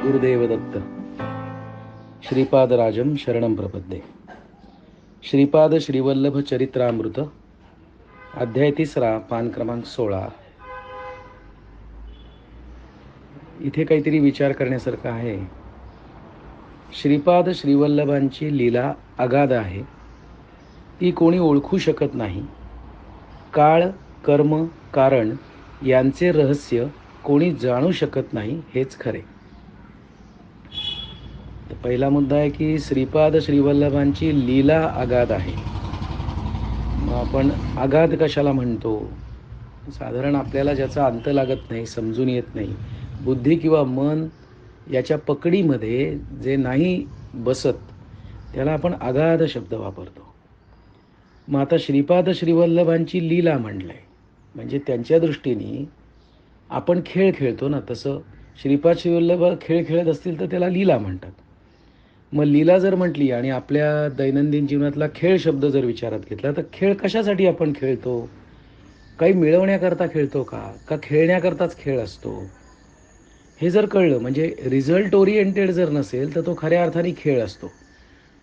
गुरुदेव दत्त. श्रीपादराजं शरणं प्रपद्ये. श्रीपाद श्रीवल्लभ चरित्रामृत, अध्याय 3, पान क्रमांक 16. इथे काहीतरी विचार करण्यासारखं आहे. श्रीपाद श्रीवल्लभांची लीला अगाध आहे, ती कोणी ओळखू शकत नाही. काळ, कर्म, कारण यांचे रहस्य कोणी जाणू शकत नाही, हेच खरे. पहिला मुद्दा आहे की श्रीपाद श्रीवल्लभांची लीला अगाध आहे. मग आपण अगाध कशाला म्हणतो? साधारण आपल्याला ज्याचा अंत लागत नाही, समजून येत नाही, बुद्धी किंवा मन याच्या पकडीमध्ये जे नाही बसत, त्याला आपण अगाध शब्द वापरतो. मग आता श्रीपाद श्रीवल्लभांची लीला म्हटलंय म्हणजे त्यांच्या दृष्टीने आपण खेळ खेळतो ना, तसं श्रीपाद श्रीवल्लभ खेळ खेळत असतील तर त्याला लीला म्हणतात. मग लीला जर म्हटली आणि आपल्या दैनंदिन जीवनातला खेळ शब्द जर विचारात घेतला, तर खेळ कशासाठी आपण खेळतो? काही मिळवण्याकरता खेळतो का खेळण्याकरताच खेळ असतो? हे जर कळलं, म्हणजे रिझल्ट ओरिएंटेड जर नसेल तर तो खऱ्या अर्थाने खेळ असतो.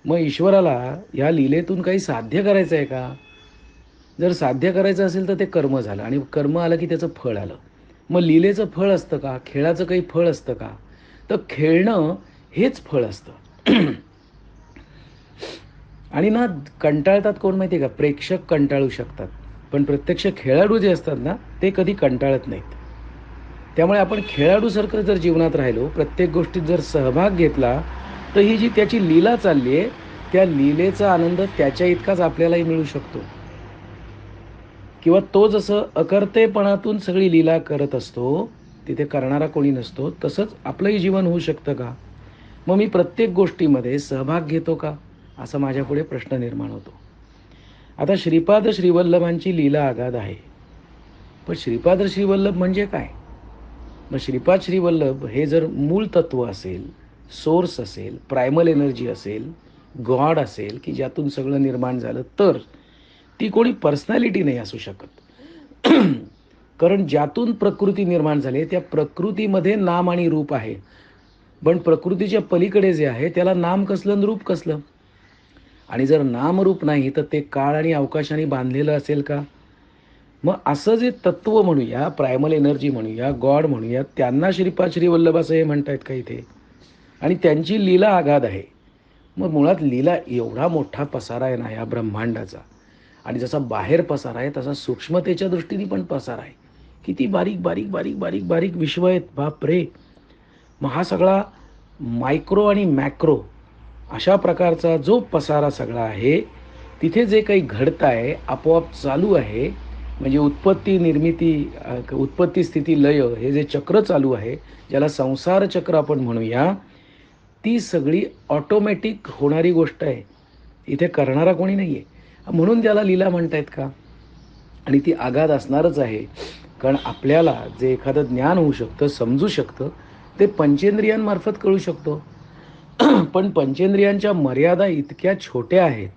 मग ईश्वराला या लीलेतून काही साध्य करायचं आहे का? जर साध्य करायचं असेल तर ते कर्म झालं, आणि कर्म आलं की त्याचं फळ आलं. मग लीलेचं फळ असतं का? खेळाचं काही फळ असतं का? तर खेळणं हेच फळ असतं. आणि ना, कंटाळतात कोण माहिती आहे का? प्रेक्षक कंटाळू शकतात, पण प्रत्यक्ष खेळाडू जे असतात ना, ते कधी कंटाळत नाहीत. त्यामुळे आपण खेळाडूसारखं जर जीवनात राहिलो, प्रत्येक गोष्टीत जर सहभाग घेतला, तर ही जी त्याची लीला चालली आहे, त्या लीलेचा आनंद त्याच्या इतकाच आपल्यालाही मिळू शकतो. किंवा तो जसं अकर्तेपणातून सगळी लीला करत असतो, तिथे करणारा कोणी नसतो, तसंच आपलंही जीवन होऊ शकतं का? मग मी प्रत्येक गोष्टीमध्ये सहभाग घेतो का, असा माझ्यापुढे प्रश्न निर्माण होतो. आता श्रीपाद श्रीवल्लभांची लीला अगाध आहे, पण श्रीपाद श्रीवल्लभ म्हणजे काय? मग श्रीपाद श्रीवल्लभ हे जर मूळ तत्व असेल, सोर्स असेल, प्रायमल एनर्जी असेल, गॉड असेल की ज्यातून सगळं निर्माण झालं, तर ती कोणी पर्सनॅलिटी नाही असू शकत. कारण ज्यातून प्रकृती निर्माण झाली, त्या प्रकृतीमध्ये नाम आणि रूप आहे. पण प्रकृतीच्या पलीकडे जे आहे त्याला नाम कसलं आणि रूप कसलं? आणि जर नामरूप नाही तर ते काळ आणि अवकाशाने बांधलेलं असेल का? मग असं जे तत्व म्हणूया, प्रायमल एनर्जी म्हणूया, गॉड म्हणूया, त्यांना श्रीपाद श्रीवल्लभ असं हे म्हणतायत का इथे? आणि त्यांची लीला अगाध आहे. मग मुळात लीला एवढा मोठा पसारा आहे ना या ब्रह्मांडाचा, आणि जसा बाहेर पसारा आहे तसा सूक्ष्मतेच्या दृष्टीने पण पसारा आहे. किती बारीक बारीक बारीक बारीक बारीक विश्व आहेत, बाप रे. मग हा सगळा मायक्रो आणि मॅक्रो अशा प्रकारचा जो पसारा सगळा आहे, तिथे जे काही घडत आहे, आपोआप चालू आहे, म्हणजे उत्पत्ती निर्मिती, उत्पत्ती स्थिती लय, हे जे चक्र चालू आहे, ज्याला संसार चक्र आपण म्हणूया, ती सगळी ऑटोमॅटिक होणारी गोष्ट आहे. इथे करणारा कोणी नाही आहे, म्हणून त्याला लीला म्हणतायत का? आणि ती अगाध असणारच आहे. कारण आपल्याला जे एखादं ज्ञान होऊ शकतं, समजू शकतं, ते पंचेंद्रियांमार्फत कळू शकतो. पण पंचेंद्रियांच्या मर्यादा इतक्या छोट्या आहेत.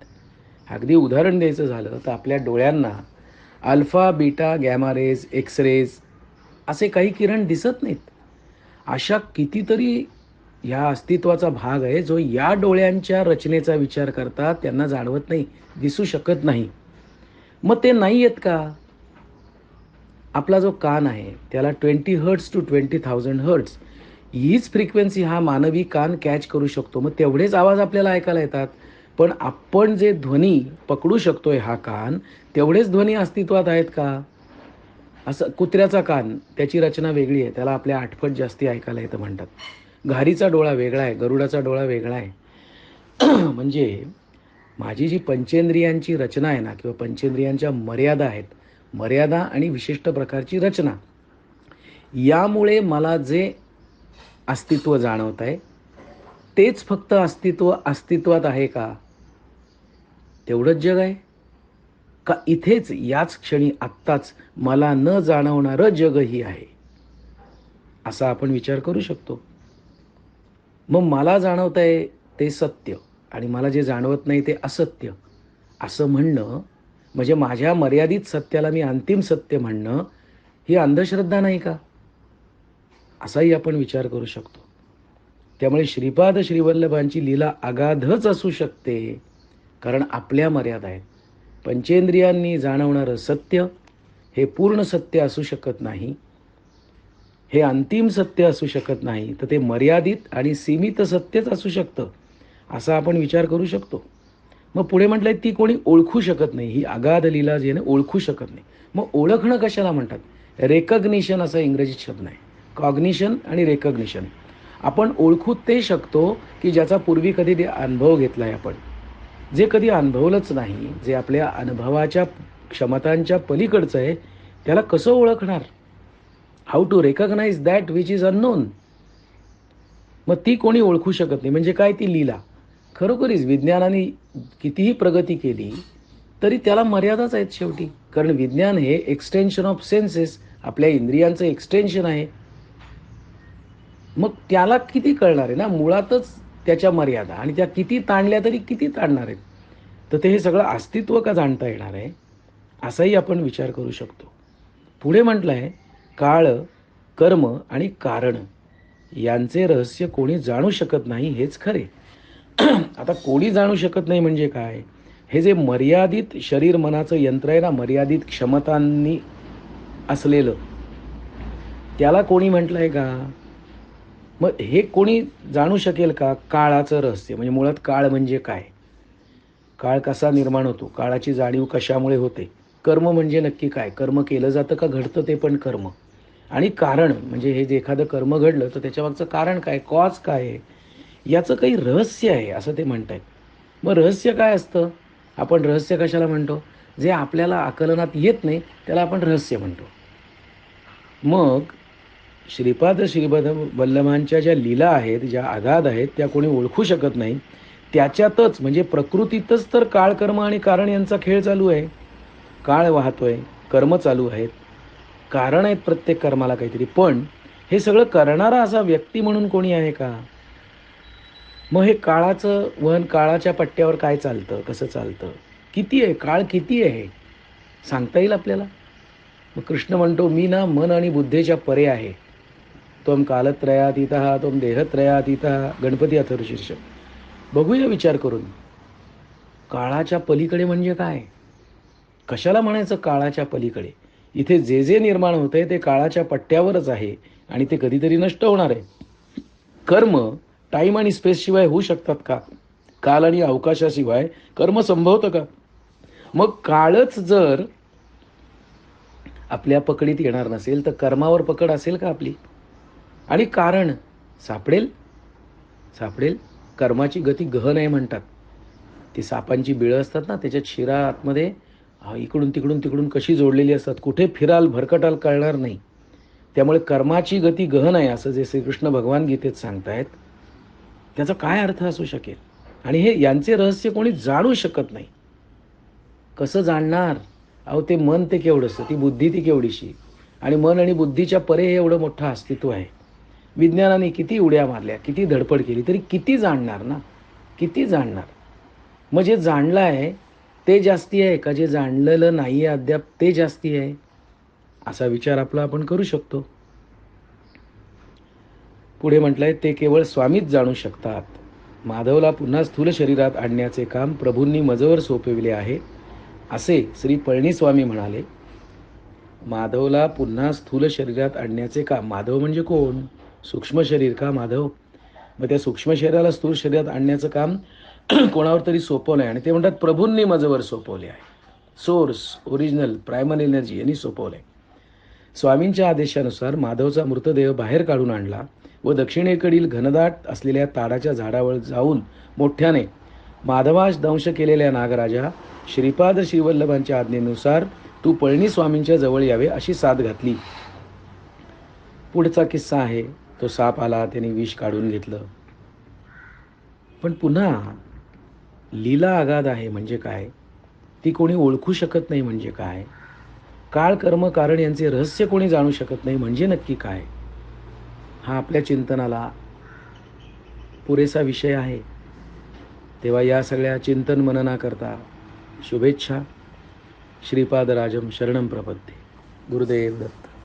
अगदी उदाहरण द्यायचं झालं तर आपल्या डोळ्यांना alpha, beta, gamma rays, X rays असे काही किरण दिसत नाहीत. अशा कितीतरी ह्या अस्तित्वाचा भाग आहे जो या डोळ्यांच्या रचनेचा विचार करता त्यांना जाणवत नाही, दिसू शकत नाही. मग ते नाही आहेत का? आपला जो कान आहे त्याला 20 हर्ट्स टू 20,000 हर्ट्स हीच फ्रिक्वेन्सी हा मानवी कान कॅच करू शकतो. मग तेवढेच आवाज आपल्याला ऐकायला येतात. पण आपण जे ध्वनी पकडू शकतोय हा कान, तेवढेच ध्वनी अस्तित्वात आहेत का? असं कुत्र्याचा कान, त्याची रचना वेगळी आहे, त्याला आपल्या 8 पट जास्ती ऐकायला येतं म्हणतात. घारीचा डोळा वेगळा आहे, गरुडाचा डोळा वेगळा आहे. म्हणजे माझी जी पंचेंद्रियांची रचना आहे ना, किंवा पंचेंद्रियांच्या मर्यादा आहेत, मर्यादा आणि विशिष्ट प्रकारची रचना, यामुळे मला जे अस्तित्व जाणवत आहे तेच फक्त अस्तित्वात आहे का? तेवढंच जग आहे का? इथेच याच क्षणी आत्ताच मला न जाणवणारं जगही आहे, असा आपण विचार करू शकतो. मग मला जाणवत आहे ते सत्य आणि मला जे जाणवत नाही ते असत्य, असं म्हणणं म्हणजे माझ्या मर्यादित सत्याला मी अंतिम सत्य म्हणणं, ही अंधश्रद्धा नाही का? असाही आपण विचार करू शकतो. त्यामुळे श्रीपाद श्रीवल्लभांची लीला अगाधच असू शकते, कारण आपल्या मर्यादा आहेत. पंचेंद्रियांनी जाणवणारं सत्य हे पूर्ण सत्य असू शकत नाही, हे अंतिम सत्य असू शकत नाही, तर ते मर्यादित आणि सीमित सत्यच असू शकतं, असा आपण विचार करू शकतो. मग पुढे म्हटलंय ती कोणी ओळखू शकत नाही, ही अगाध लीला जी आहे ना ओळखू शकत नाही. मग ओळखणं कशाला म्हणतात? रेकग्निशन असा इंग्रजीत शब्द आहे. कॉग्निशन आणि रेकग्निशन. आपण ओळखू ते शकतो की ज्याचा पूर्वी कधी ते अनुभव घेतला आहे आपण. जे कधी अनुभवलंच नाही, जे आपल्या अनुभवाच्या क्षमतांच्या पलीकडचं आहे, त्याला कसं ओळखणार? How to recognise that which is unknown. मग ती कोणी ओळखू शकत नाही. म्हणजे काय? ती लीला. खरोखरीच विज्ञानाने कितीही प्रगती केली तरी त्याला मर्यादाच आहेत शेवटी. कारण विज्ञान हे एक्सटेन्शन ऑफ सेन्सेस, आपल्या इंद्रियांचं एक्सटेन्शन आहे. मग त्याला किती कळणार आहे ना, मुळातच त्याच्या मर्यादा, आणि त्या किती ताणल्या तरी किती ताणणार आहेत. तर ते हे सगळं अस्तित्व का जाणता येणार आहे, असाही आपण विचार करू शकतो. पुढे म्हटलं आहे, काळ, कर्म आणि कारण यांचे रहस्य कोणी जाणू शकत नाही हेच खरे. आता कोणी जाणू शकत नाही म्हणजे काय? हे जे मर्यादित शरीर मनाचं यंत्र आहे ना, मर्यादित क्षमतांनी असलेलं, त्याला कोणी म्हटलं आहे का? मग हे कोणी जाणू शकेल का? काळाचं रहस्य. म्हणजे मुळात काळ म्हणजे काय, काळ कसा निर्माण होतो, काळाची जाणीव कशामुळे होते, कर्म म्हणजे नक्की काय, कर्म केलं जातं का घडतं ते पण कर्म, आणि कारण म्हणजे हे जे एखादं कर्म घडलं तर त्याच्यामागचं कारण काय, कॉज काय आहे, याचं काही रहस्य आहे असं ते म्हणत आहेत. मग रहस्य काय असतं? आपण रहस्य कशाला म्हणतो? जे आपल्याला आकलनात येत नाही त्याला आपण रहस्य म्हणतो. मग श्रीपाद श्रीपद वल्लभांच्या ज्या लीला आहेत, ज्या अगाध आहेत, त्या कोणी ओळखू शकत नाही. त्याच्यातच म्हणजे प्रकृतीतच तर काळ, कर्म आणि कारण यांचा खेळ चालू आहे. काळ वाहतोय, कर्म चालू आहेत, कारण आहेत प्रत्येक कर्माला काहीतरी. पण हे सगळं करणारा असा व्यक्ती म्हणून कोणी आहे का? मग हे काळाचं वहन, काळाच्या पट्ट्यावर काय चालतं, कसं चालतं, किती आहे काळ, किती आहे सांगता येईल आपल्याला? मग कृष्ण म्हणतो, मी ना मन आणि बुद्धीच्या परे आहे. त्वम कालत्रयातीतः त्वम देहत्रयातीतः. गणपती अथर्वशीर्ष. बघूया विचार करून, काळाच्या पलीकडे म्हणजे काय? कशाला म्हणायचं काळाच्या पलीकडे? इथे जे जे निर्माण होतंय ते काळाच्या पट्ट्यावरच आहे आणि ते कधीतरी नष्ट होणार आहे. कर्म टाईम आणि स्पेसशिवाय होऊ शकतात का? काल आणि अवकाशाशिवाय कर्म संभवतं का? मग काळच जर आपल्या पकडीत येणार नसेल तर कर्मावर पकड असेल का आपली? आणि कारण सापडेल? सापडेल. कर्माची गती गहन आहे म्हणतात. ती सापांची बिळं असतात ना, त्याच्यात शिरा आतमध्ये इकडून तिकडून तिकडून कशी जोडलेली असतात, कुठे फिराल भरकटाल कळणार नाही. त्यामुळे कर्माची गती गहन आहे असं जे श्रीकृष्ण भगवान गीतेत सांगतायत, त्याचा काय अर्थ असू शकेल? आणि हे यांचे रहस्य कोणी जाणू शकत नाही. कसं जाणणार? अहो ते मन ते केवढंसं, ती बुद्धी ती केवढीशी, आणि मन आणि बुद्धीच्या परे हे एवढं मोठं अस्तित्व आहे. विज्ञानाने किती उड्या मारल्या, किती धडपड केली तरी किती जाणणार ना, किती जाणणार? मग जे जाणलं आहे ते जास्ती आहे का जे जाणलेलं नाही आहे अद्याप ते जास्ती आहे? असा विचार आपला आपण करू शकतो. पुढे म्हटलंय, ते केवळ स्वामीच जाणू शकतात. माधवला पुन्हा स्थूल शरीरात आणण्याचे काम प्रभूंनी मजवर सोपविले आहे, असे श्री पळणीस्वामी म्हणाले. माधवला पुन्हा स्थूल शरीरात आणण्याचे काम, माधव म्हणजे कोण? सूक्ष्म शरीर का माधव? मग त्या सूक्ष्म शरीराला स्थूल शरीरात आणण्याचं काम कोणावर तरी सोपवलं आहे, आणि ते म्हणतात प्रभूंनी मजवर सोपवले आहे. सोर्स, ओरिजिनल, प्रायमरी एनर्जी यांनी सोपवलं आहे. स्वामींच्या आदेशानुसार माधवचा मृतदेह बाहेर काढून आणला व दक्षिणेकडील घनदाट असलेल्या ताडाच्या झाडावर जाऊन मोठ्याने, माधवास दंश केलेल्या नागराजा, श्रीपाद श्रीवल्लभांच्या आज्ञेनुसार तू पळणीस्वामींच्या जवळ यावे अशी साथ घातली. पुढचा किस्सा आहे, तो साप आला, त्याने विष काढून घेतलं. पण पुन्हा लीला अगाध आहे म्हणजे काय? ती कोणी ओळखू शकत नाही म्हणजे काय? काळ, कर्म, कारण यांचे रहस्य कोणी जाणू शकत नाही म्हणजे नक्की काय? हा आपल्या चिंतनाला पुरेसा विषय आहे. तेव्हा या सगळ्या चिंतन मननाकरता शुभेच्छा. श्रीपादराजम शरणम प्रपद्ये. गुरुदेव दत्त.